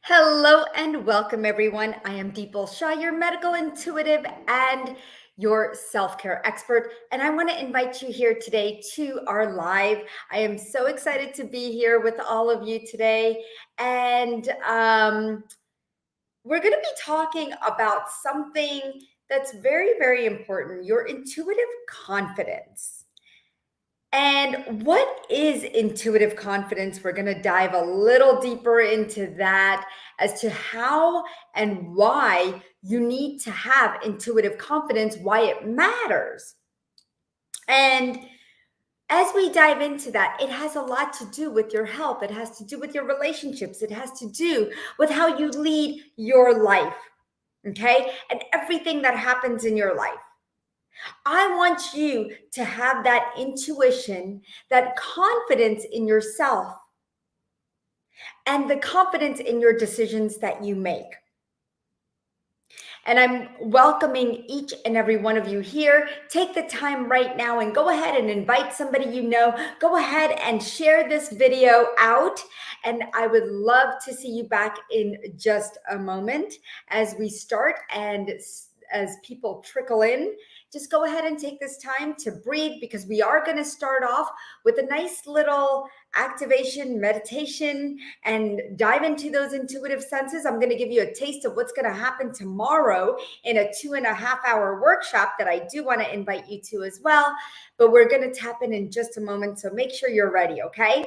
Hello and welcome, everyone. I am Deepal Shah, your medical intuitive and your self-care expert. And I want to invite you here today to our live. I am so excited to be here with all of you today. And we're going to be talking about something that's very, very important, your intuitive confidence. And what is intuitive confidence? We're going to dive a little deeper into that as to how and why you need to have intuitive confidence, why it matters. And as we dive into that, it has a lot to do with your health. It has to do with your relationships. It has to do with how you lead your life, okay? And everything that happens in your life. I want you to have that intuition, that confidence in yourself, and the confidence in your decisions that you make. And I'm welcoming each and every one of you here. Take the time right now and go ahead and invite somebody you know. Go ahead and share this video out. And I would love to see you back in just a moment as we start and as people trickle in. Just go ahead and take this time to breathe, because we are going to start off with a nice little activation meditation and dive into those intuitive senses. I'm going to give you a taste of what's going to happen tomorrow in a 2.5-hour workshop that I do want to invite you to as well. But we're going to tap in just a moment. So make sure you're ready, okay?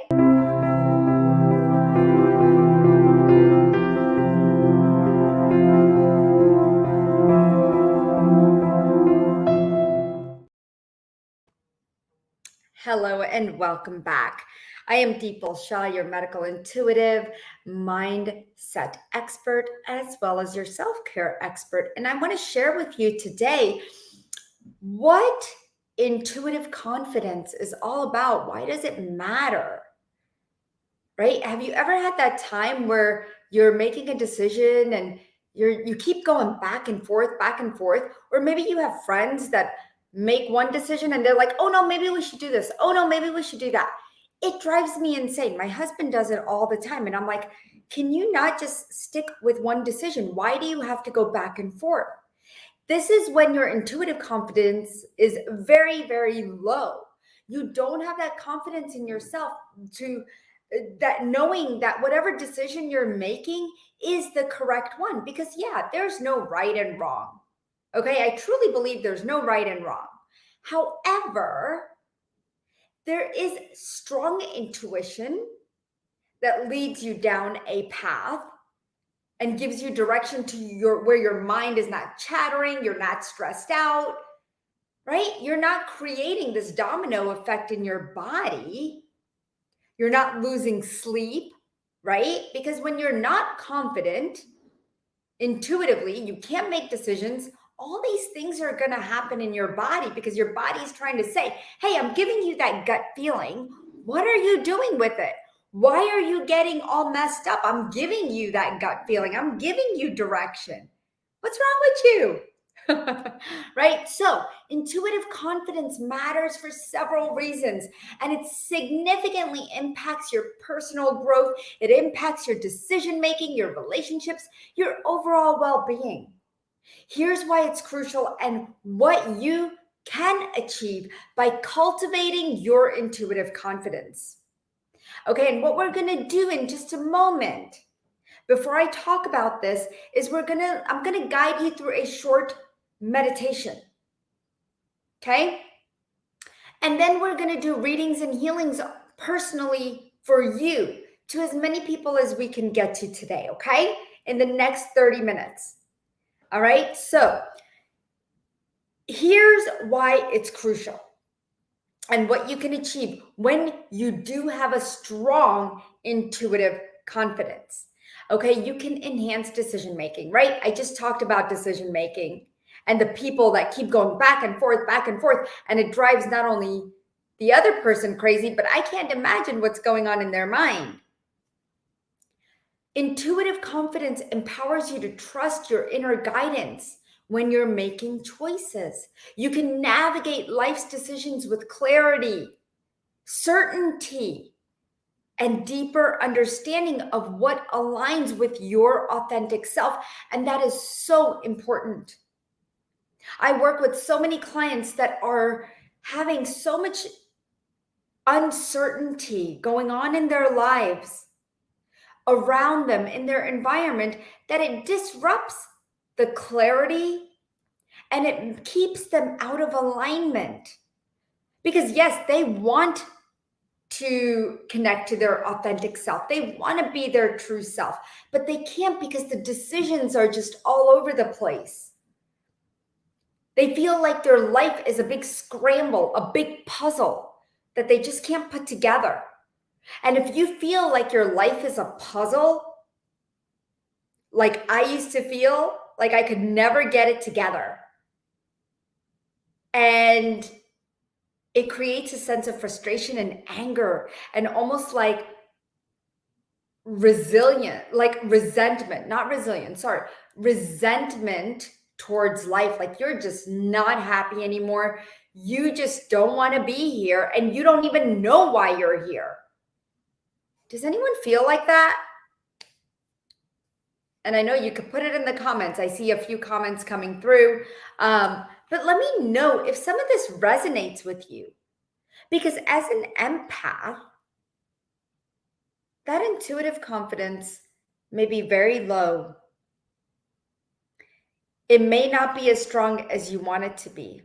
Hello and welcome back. I am Deepal Shah, your medical intuitive mindset expert, as well as your self-care expert. And I want to share with you today what intuitive confidence is all about. Why does it matter? Right? Have you ever had that time where you're making a decision and you keep going back and forth, or maybe you have friends that make one decision and they're like, oh no, maybe we should do this. Oh no, maybe we should do that. It drives me insane. My husband does it all the time. And I'm like, can you not just stick with one decision? Why do you have to go back and forth? This is when your intuitive confidence is very, very low. You don't have that confidence in yourself to that knowing that whatever decision you're making is the correct one. Because yeah, there's no right and wrong. Okay, I truly believe there's no right and wrong. However, there is strong intuition that leads you down a path and gives you direction to where your mind is not chattering, you're not stressed out, right? You're not creating this domino effect in your body. You're not losing sleep, right? Because when you're not confident, intuitively, you can't make decisions. All these things are going to happen in your body because your body is trying to say, hey, I'm giving you that gut feeling. What are you doing with it? Why are you getting all messed up? I'm giving you that gut feeling. I'm giving you direction. What's wrong with you? Right? So intuitive confidence matters for several reasons, and it significantly impacts your personal growth. It impacts your decision making, your relationships, your overall well-being. Here's why it's crucial and what you can achieve by cultivating your intuitive confidence. Okay, and what we're going to do in just a moment before I talk about this is I'm going to guide you through a short meditation. Okay? And then we're going to do readings and healings personally for you to as many people as we can get to today, okay? In the next 30 minutes. All right? So, here's why it's crucial and what you can achieve when you do have a strong intuitive confidence. Okay, you can enhance decision making, right? I just talked about decision making and the people that keep going back and forth, and it drives not only the other person crazy, but I can't imagine what's going on in their mind. Intuitive confidence empowers you to trust your inner guidance when you're making choices. You can navigate life's decisions with clarity, certainty, and deeper understanding of what aligns with your authentic self. And that is so important. I work with so many clients that are having so much uncertainty going on in their lives, around them, in their environment, that it disrupts the clarity and it keeps them out of alignment. Because yes, they want to connect to their authentic self. They want to be their true self, but they can't because the decisions are just all over the place. They feel like their life is a big scramble, a big puzzle that they just can't put together. And if you feel like your life is a puzzle, like I used to feel like I could never get it together, and it creates a sense of frustration and anger and almost like resentment towards life. Like you're just not happy anymore. You just don't want to be here and you don't even know why you're here. Does anyone feel like that? And I know you could put it in the comments. I see a few comments coming through. But let me know if some of this resonates with you. Because as an empath, that intuitive confidence may be very low. It may not be as strong as you want it to be,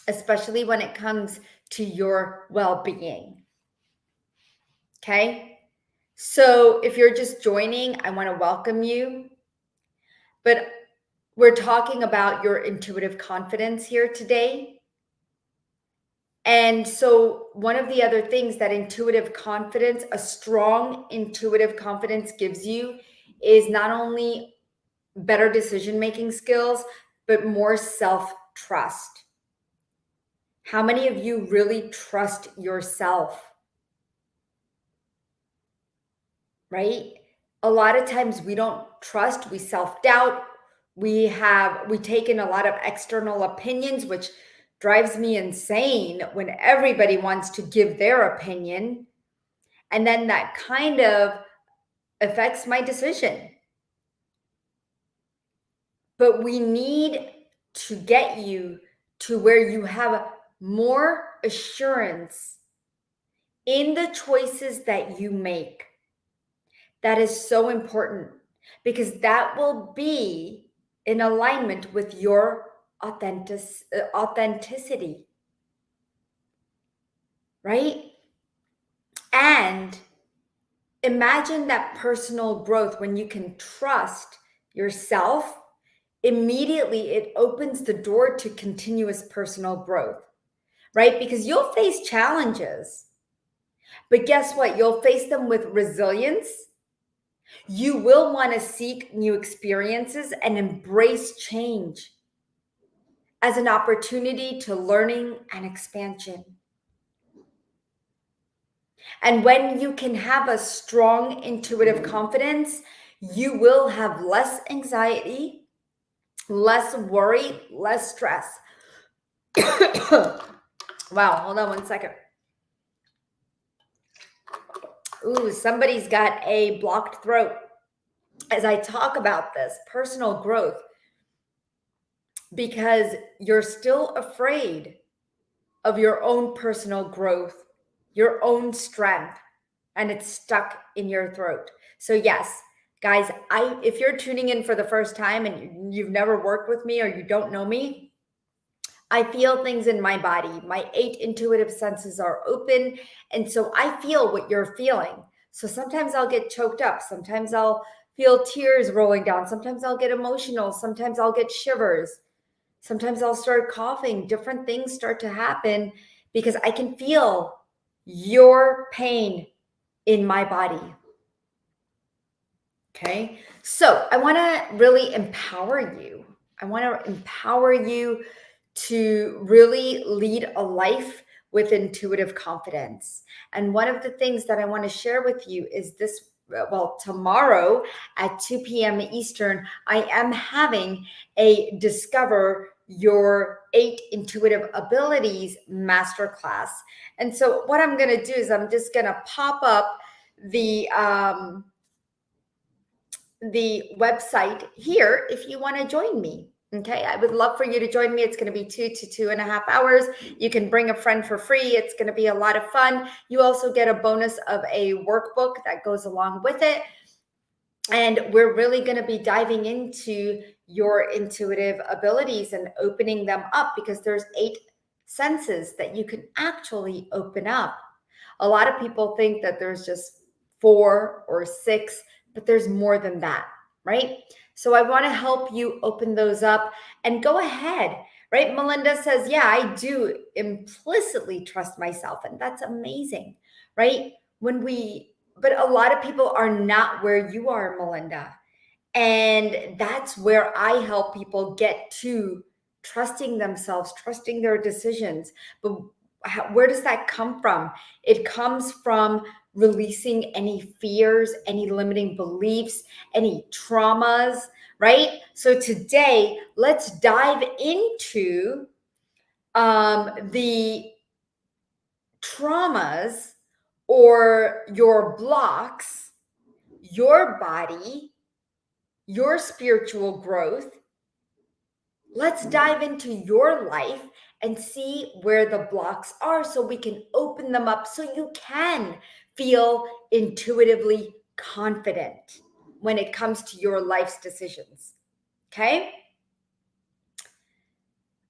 especially when it comes to your well-being. Okay? So if you're just joining, I want to welcome you. But we're talking about your intuitive confidence here today. And so one of the other things that intuitive confidence, a strong intuitive confidence gives you is not only better decision-making skills, but more self-trust. How many of you really trust yourself? Right? A lot of times we don't trust, we self-doubt, we take in a lot of external opinions, which drives me insane when everybody wants to give their opinion. And then that kind of affects my decision. But we need to get you to where you have more assurance in the choices that you make. That is so important because that will be in alignment with your authenticity, right? And imagine that personal growth when you can trust yourself. Immediately, it opens the door to continuous personal growth, right? Because you'll face challenges, but guess what? You'll face them with resilience. You will want to seek new experiences and embrace change as an opportunity to learning and expansion. And when you can have a strong intuitive confidence, you will have less anxiety, less worry, less stress. Wow, hold on one second. Ooh, somebody's got a blocked throat. As I talk about this personal growth, because you're still afraid of your own personal growth, your own strength, and it's stuck in your throat. So yes, guys, if you're tuning in for the first time and you've never worked with me or you don't know me, I feel things in my body. My 8 intuitive senses are open. And so I feel what you're feeling. So sometimes I'll get choked up. Sometimes I'll feel tears rolling down. Sometimes I'll get emotional. Sometimes I'll get shivers. Sometimes I'll start coughing. Different things start to happen because I can feel your pain in my body. Okay. So I want to really empower you. I want to empower you to really lead a life with intuitive confidence. And one of the things that I want to share with you is this. Well, tomorrow at 2 p.m. Eastern, I am having a Discover your 8 intuitive abilities masterclass. And so what I'm going to do is I'm just going to pop up the website here if you want to join me. Okay, I would love for you to join me. It's going to be 2 to 2.5 hours. You can bring a friend for free. It's going to be a lot of fun. You also get a bonus of a workbook that goes along with it. And we're really going to be diving into your intuitive abilities and opening them up, because there's 8 senses that you can actually open up. A lot of people think that there's just 4 or 6, but there's more than that, right? So I want to help you open those up and go ahead, right? Melinda says, yeah, I do implicitly trust myself. And that's amazing, right? But a lot of people are not where you are, Melinda. And that's where I help people get to trusting themselves, trusting their decisions. But where does that come from? It comes from releasing any fears, any limiting beliefs, any traumas, right? So today, let's dive into the traumas or your blocks, your body, your spiritual growth. Let's dive into your life and see where the blocks are so we can open them up so you can feel intuitively confident when it comes to your life's decisions. Okay?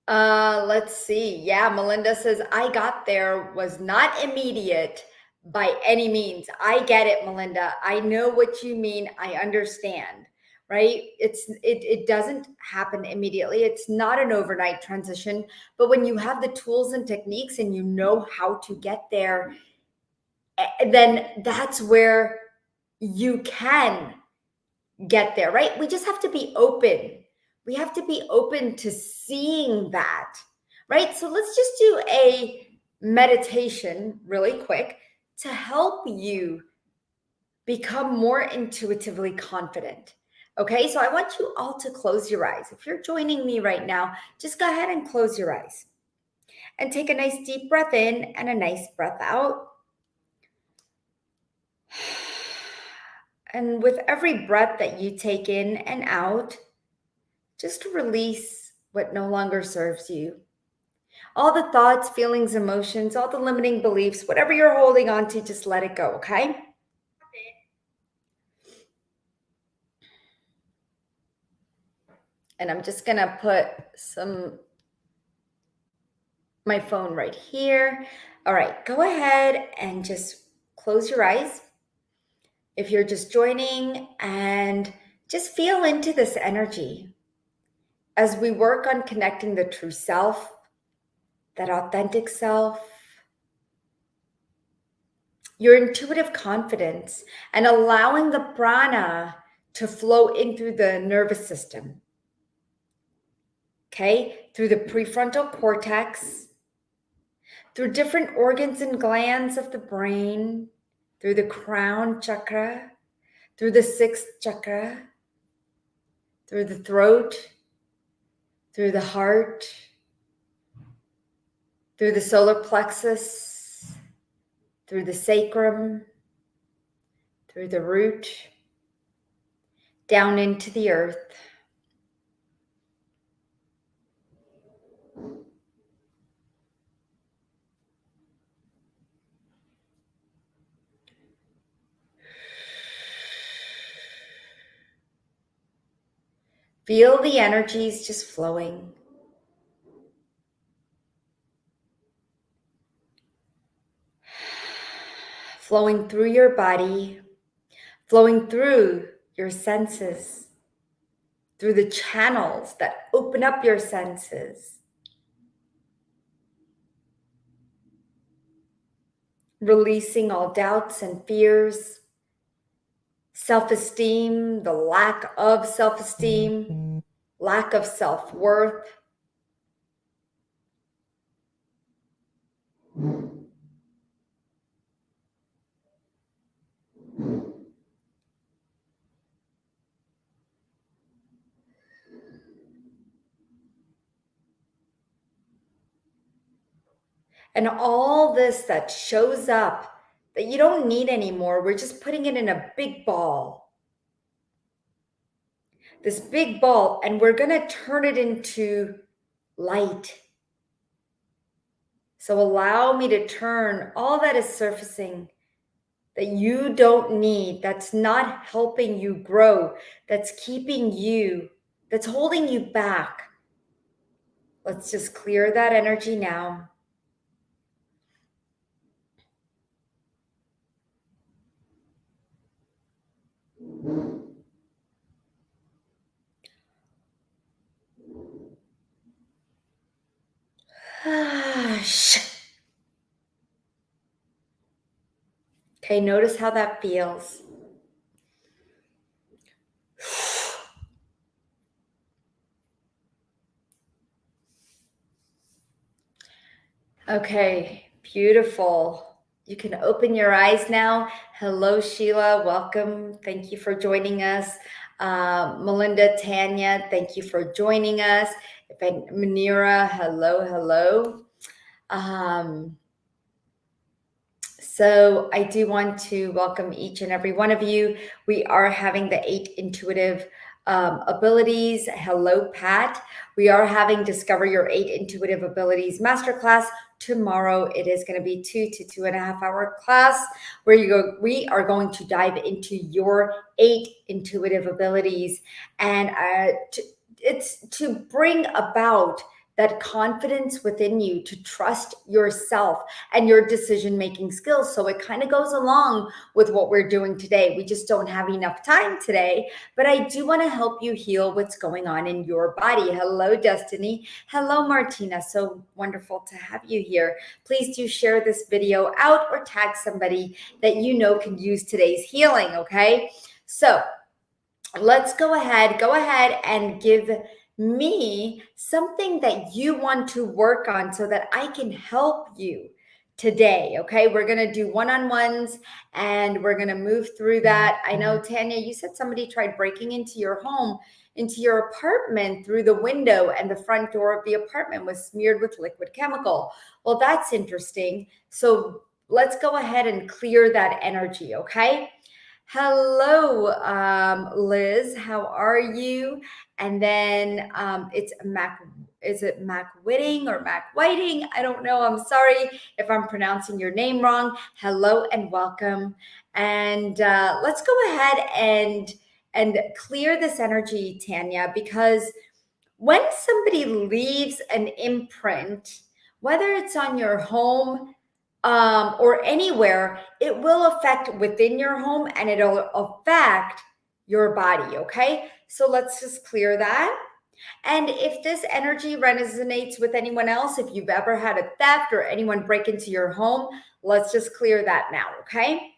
Let's see. Yeah, Melinda says, I got there, was not immediate by any means. I get it, Melinda. I know what you mean. I understand, right? It doesn't happen immediately. It's not an overnight transition, but when you have the tools and techniques and you know how to get there, then that's where you can get there, right? We just have to be open. We have to be open to seeing that, right? So let's just do a meditation really quick to help you become more intuitively confident. Okay, so I want you all to close your eyes. If you're joining me right now, just go ahead and close your eyes and take a nice deep breath in and a nice breath out. And with every breath that you take in and out, just release what no longer serves you. All the thoughts, feelings, emotions, all the limiting beliefs, whatever you're holding on to, just let it go, okay? And I'm just going to put my phone right here. All right, go ahead and just close your eyes. If you're just joining, and just feel into this energy as we work on connecting the true self, that authentic self, your intuitive confidence, and allowing the prana to flow in through the nervous system. Okay, through the prefrontal cortex, through different organs and glands of the brain, through the crown chakra, through the 6th chakra, through the throat, through the heart, through the solar plexus, through the sacrum, through the root, down into the earth. Feel the energies just flowing. Flowing through your body, flowing through your senses, through the channels that open up your senses. Releasing all doubts and fears, self-esteem, the lack of self-esteem, lack of self-worth. And all this that shows up that you don't need anymore, we're just putting it in a big ball. This big ball, and we're going to turn it into light. So allow me to turn all that is surfacing that you don't need, that's not helping you grow, that's keeping you, that's holding you back. Let's just clear that energy now. Okay, notice how that feels. Okay, beautiful. You can open your eyes now. Hello, Sheila. Welcome. Thank you for joining us. Melinda, Tanya, thank you for joining us. Manira, hello, hello. So I do want to welcome each and every one of you. We are having the 8 intuitive abilities. Hello, Pat. We are having Discover Your 8 Intuitive Abilities Masterclass. Tomorrow it is going to be 2 to 2.5 hour class where we are going to dive into your 8 intuitive abilities. And it's to bring about that confidence within you to trust yourself and your decision-making skills. So it kind of goes along with what we're doing today. We just don't have enough time today, but I do want to help you heal what's going on in your body. Hello, Destiny. Hello, Martina. So wonderful to have you here. Please do share this video out or tag somebody that you know can use today's healing, okay? So let's go ahead and give me something that you want to work on so that I can help you today. Okay, we're going to do one-on-ones and we're going to move through that. I know, Tanya, you said somebody tried breaking into your home, into your apartment through the window, and the front door of the apartment was smeared with liquid chemical. Well, that's interesting. So let's go ahead and clear that energy. Okay. Hello, Liz. How are you? And then it's Mac. Is it Mac Whiting or Mac Whiting? I don't know. I'm sorry if I'm pronouncing your name wrong. Hello and welcome. And let's go ahead and clear this energy, Tanya, because when somebody leaves an imprint, whether it's on your home, or anywhere, it will affect within your home and it'll affect your body. Okay. So let's just clear that. And if this energy resonates with anyone else, if you've ever had a theft or anyone break into your home, let's just clear that now. Okay.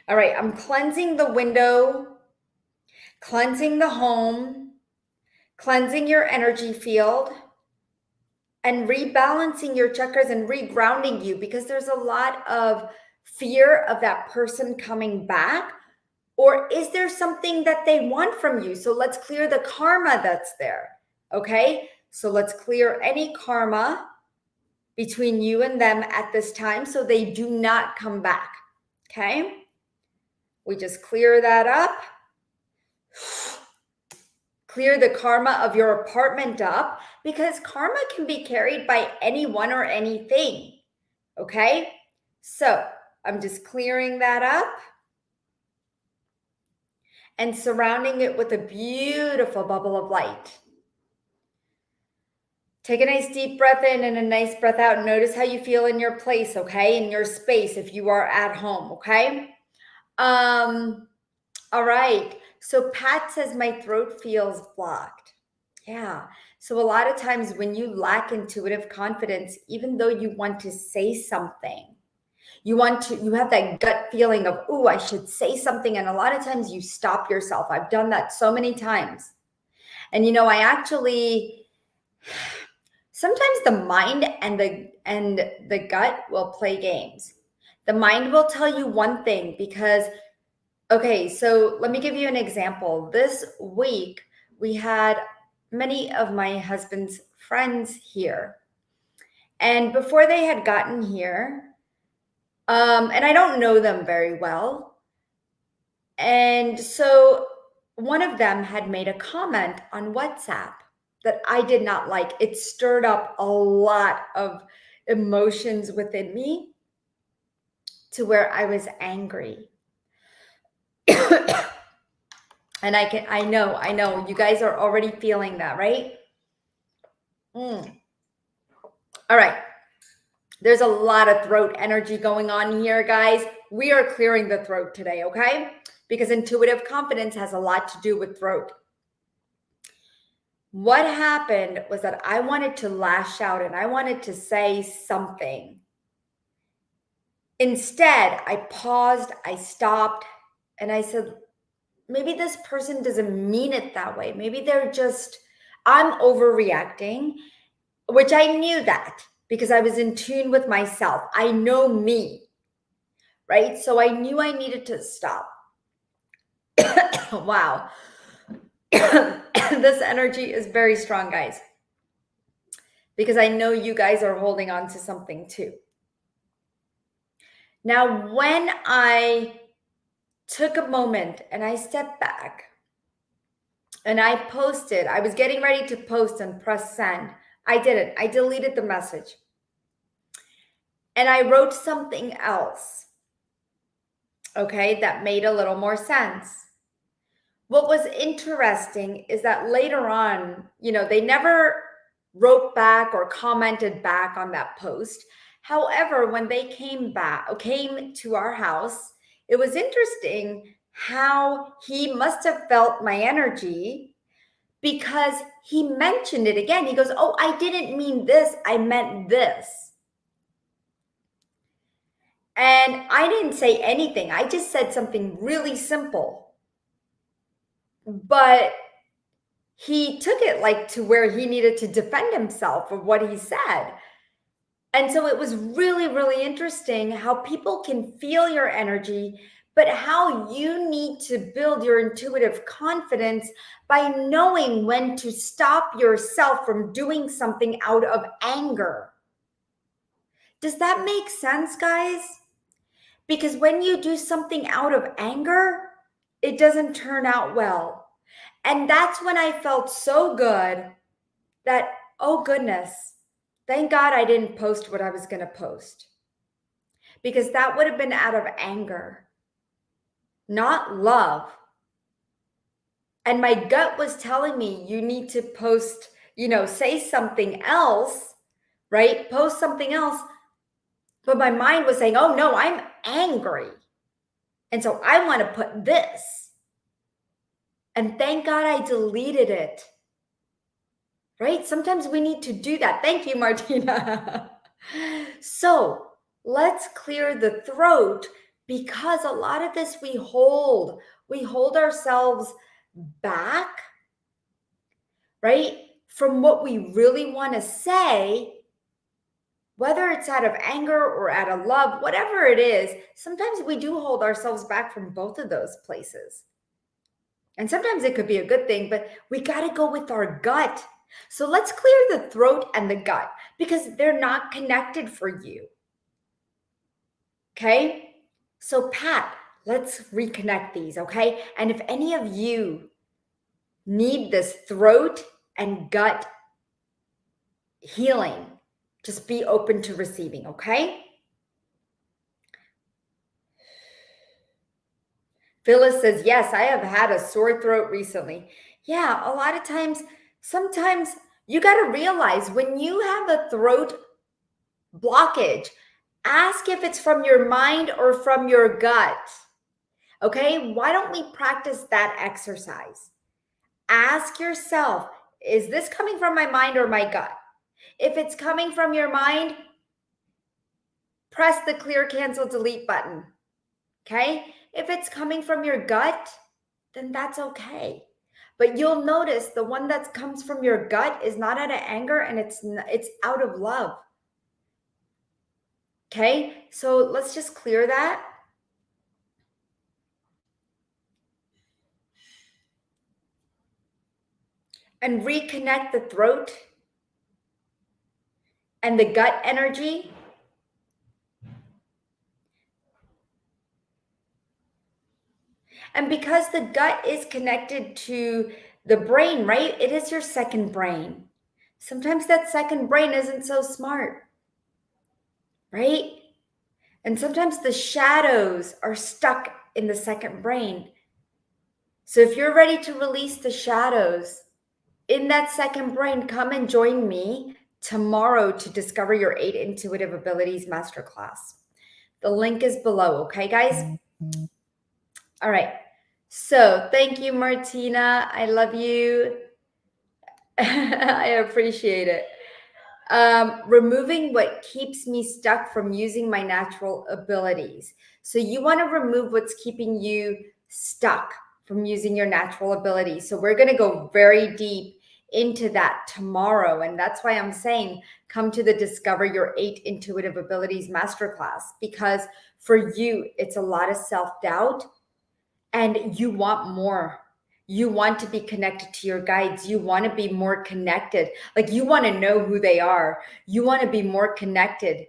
All right. I'm cleansing the window, cleansing the home, cleansing your energy field, and rebalancing your chakras and regrounding you, because there's a lot of fear of that person coming back. Or is there something that they want from you? So let's clear the karma that's there. Okay. So let's clear any karma between you and them at this time so they do not come back. Okay. We just clear that up. Clear the karma of your apartment up, because karma can be carried by anyone or anything. Okay. So I'm just clearing that up and surrounding it with a beautiful bubble of light. Take a nice deep breath in and a nice breath out. Notice how you feel in your place, okay? In your space if you are at home, okay? All right. So Pat says my throat feels blocked. Yeah. So a lot of times when you lack intuitive confidence, even though you want to say something, you have that gut feeling of, oh, I should say something. And a lot of times you stop yourself. I've done that so many times. And, I actually, sometimes the mind and the gut will play games. The mind will tell you one thing because, okay, so let me give you an example. This week we had many of my husband's friends here. And before they had gotten here, and I don't know them very well. And so one of them had made a comment on WhatsApp that I did not like. It stirred up a lot of emotions within me to where I was angry. And I know you guys are already feeling that, right? All right. There's a lot of throat energy going on here, guys. We are clearing the throat today, okay? Because intuitive confidence has a lot to do with throat. What happened was that I wanted to lash out and I wanted to say something. Instead, I paused, I stopped, and I said, maybe this person doesn't mean it that way. Maybe I'm overreacting, which I knew that because I was in tune with myself. I know me, right? So I knew I needed to stop. Wow. This energy is very strong, guys, because I know you guys are holding on to something too. Now, when I took a moment and I stepped back and I posted, I was getting ready to post and press send. I didn't. I deleted the message. And I wrote something else, okay, that made a little more sense. What was interesting is that later on, they never wrote back or commented back on that post. However, when they came to our house, it was interesting how he must have felt my energy because he mentioned it again. He goes, "Oh, I didn't mean this. I meant this." And I didn't say anything. I just said something really simple. But he took it like to where he needed to defend himself of what he said. And so it was really, really interesting how people can feel your energy, but how you need to build your intuitive confidence by knowing when to stop yourself from doing something out of anger. Does that make sense, guys? Because when you do something out of anger, it doesn't turn out well. And that's when I felt so good that, oh goodness, thank God I didn't post what I was going to post. Because that would have been out of anger, not love. And my gut was telling me, you need to post, say something else, right? Post something else. But my mind was saying, oh no, I'm angry. And so I want to put this. And thank God I deleted it. Right? Sometimes we need to do that. Thank you, Martina. So let's clear the throat, because a lot of this we hold ourselves back, right? From what we really want to say, whether it's out of anger or out of love, whatever it is, sometimes we do hold ourselves back from both of those places. And sometimes it could be a good thing, but we got to go with our gut. So let's clear the throat and the gut because they're not connected for you. Okay? So Pat, let's reconnect these, okay? And if any of you need this throat and gut healing, just be open to receiving, okay? Phyllis says, yes, I have had a sore throat recently. Yeah, a lot of times, sometimes you got to realize when you have a throat blockage, ask if it's from your mind or from your gut. Okay, why don't we practice that exercise? Ask yourself, is this coming from my mind or my gut? If it's coming from your mind, press the clear, cancel, delete button. Okay, if it's coming from your gut, then that's okay. But you'll notice the one that comes from your gut is not out of anger, and it's out of love. Okay, so let's just clear that. and reconnect the throat and the gut energy. And because the gut is connected to the brain, right? It is your second brain. Sometimes that second brain isn't so smart, right? And sometimes the shadows are stuck in the second brain. So if you're ready to release the shadows in that second brain, come and join me tomorrow to discover your 8 intuitive abilities masterclass. The link is below, okay, guys? All right. So thank you, Martina. I love you. I appreciate it. Removing what keeps me stuck from using my natural abilities. So you want to remove what's keeping you stuck from using your natural abilities. So we're going to go very deep into that tomorrow. And that's why I'm saying come to the Discover Your 8 Intuitive Abilities Masterclass, because for you, it's a lot of self-doubt and you want more. You want to be connected to your guides. You want to be more connected. Like you want to know who they are. You want to be more connected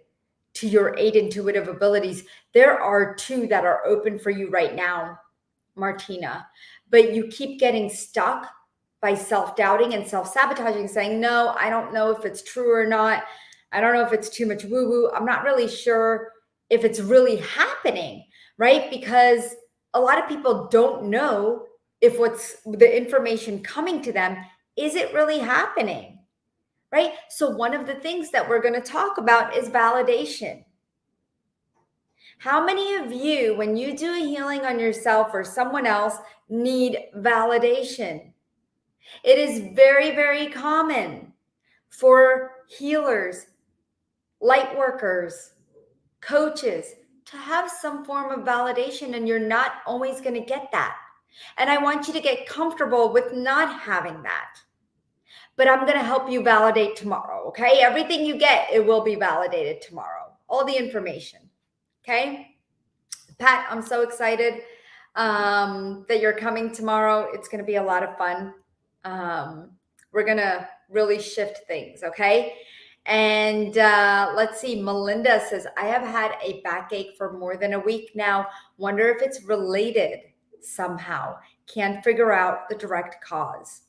to your 8 intuitive abilities. There are 2 that are open for you right now, Martina, but you keep getting stuck by self-doubting and self-sabotaging, saying, no, I don't know if it's true or not. I don't know if it's too much woo-woo. I'm not really sure if it's really happening, right? Because a lot of people don't know if what's the information coming to them, is it really happening, right? So one of the things that we're going to talk about is validation. How many of you, when you do a healing on yourself or someone else, need validation? It is very, very common for healers, light workers, coaches to have some form of validation, and you're not always going to get that. And I want you to get comfortable with not having that. But I'm going to help you validate tomorrow, okay? Everything you get, it will be validated tomorrow. All the information, okay? Pat, I'm so excited that you're coming tomorrow. It's going to be a lot of fun. We're going to really shift things, okay? And let's see, Melinda says, I have had a backache for more than a week now. Wonder if it's related somehow. Can't figure out the direct cause.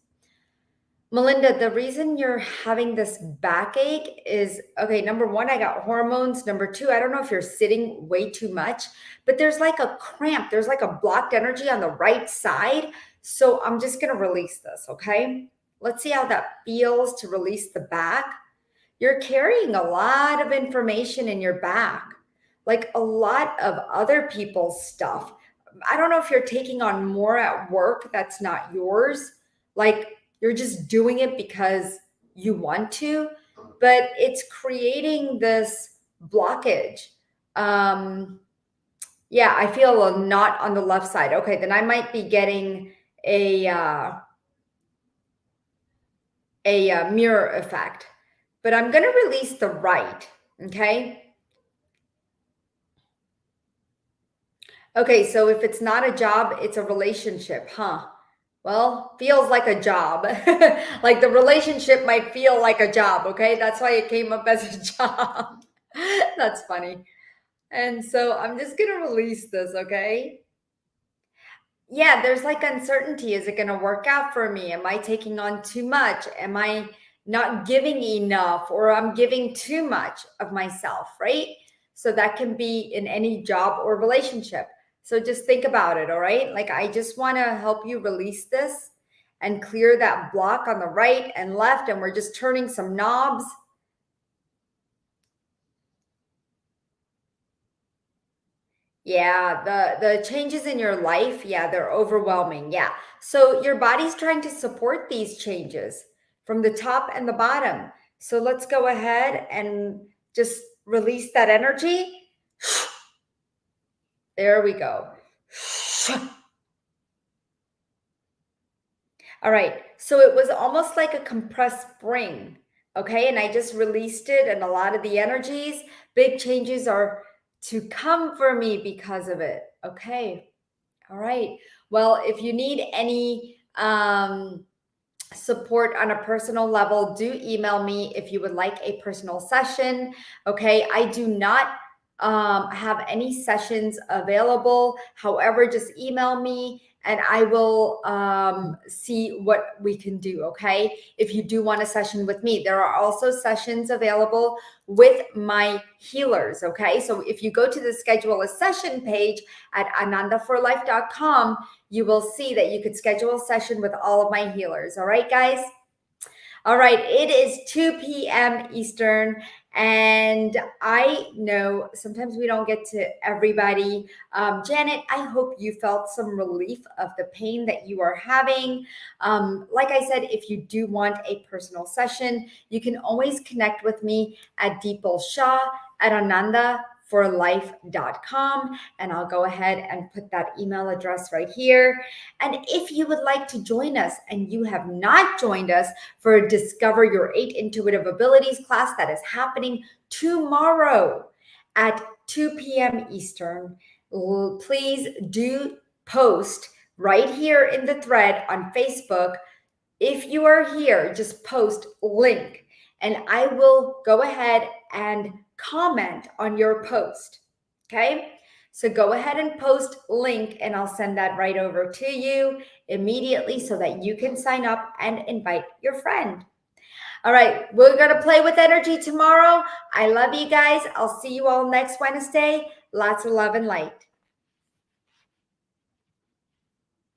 Melinda, the reason you're having this backache is, okay, number 1, I got hormones. Number 2, I don't know if you're sitting way too much, but there's like a cramp. There's like a blocked energy on the right side. So I'm just going to release this, okay? Let's see how that feels to release the back. You're carrying a lot of information in your back, like a lot of other people's stuff. I don't know if you're taking on more at work that's not yours. Like, you're just doing it because you want to, but it's creating this blockage. Yeah, I feel a knot on the left side. Okay, then I might be getting a mirror effect, but I'm going to release the right. Okay. Okay, so if it's not a job, it's a relationship, huh? Well, feels like a job. Like the relationship might feel like a job, okay? That's why it came up as a job. That's funny. And so I'm just going to release this, okay? Yeah, there's like uncertainty. Is it going to work out for me? Am I taking on too much? Am I not giving enough, or I'm giving too much of myself, right? So that can be in any job or relationship. So just think about it, all right? Like, I just want to help you release this and clear that block on the right and left. And we're just turning some knobs. Yeah, the changes in your life, yeah, they're overwhelming. Yeah. So your body's trying to support these changes from the top and the bottom. So let's go ahead and just release that energy. There we go. All right. So it was almost like a compressed spring. Okay. And I just released it, and a lot of the energies, big changes are to come for me because of it. Okay. All right. Well, if you need any support on a personal level, do email me if you would like a personal session. Okay, I do not have any sessions available. However, just email me and I will see what we can do. Okay, if you do want a session with me, there are also sessions available with my healers. Okay, so if you go to the schedule a session page at anandaforlife.com, you will see that you could schedule a session with all of my healers. All right, guys? All right, it is 2 p.m. Eastern, and I know sometimes we don't get to everybody. Janet, I hope you felt some relief of the pain that you are having. Like I said, if you do want a personal session, you can always connect with me at Deepal Shah at anandaforlife.com, and I'll go ahead and put that email address right here. And if you would like to join us and you have not joined us for Discover Your 8 Intuitive Abilities class that is happening tomorrow at 2 p.m. Eastern, please do post right here in the thread on Facebook. If you are here, just post link and I will go ahead and comment on your post. Okay? So go ahead and post link and I'll send that right over to you immediately so that you can sign up and invite your friend. All right, we're going to play with energy tomorrow. I love you guys. I'll see you all next Wednesday. Lots of love and light.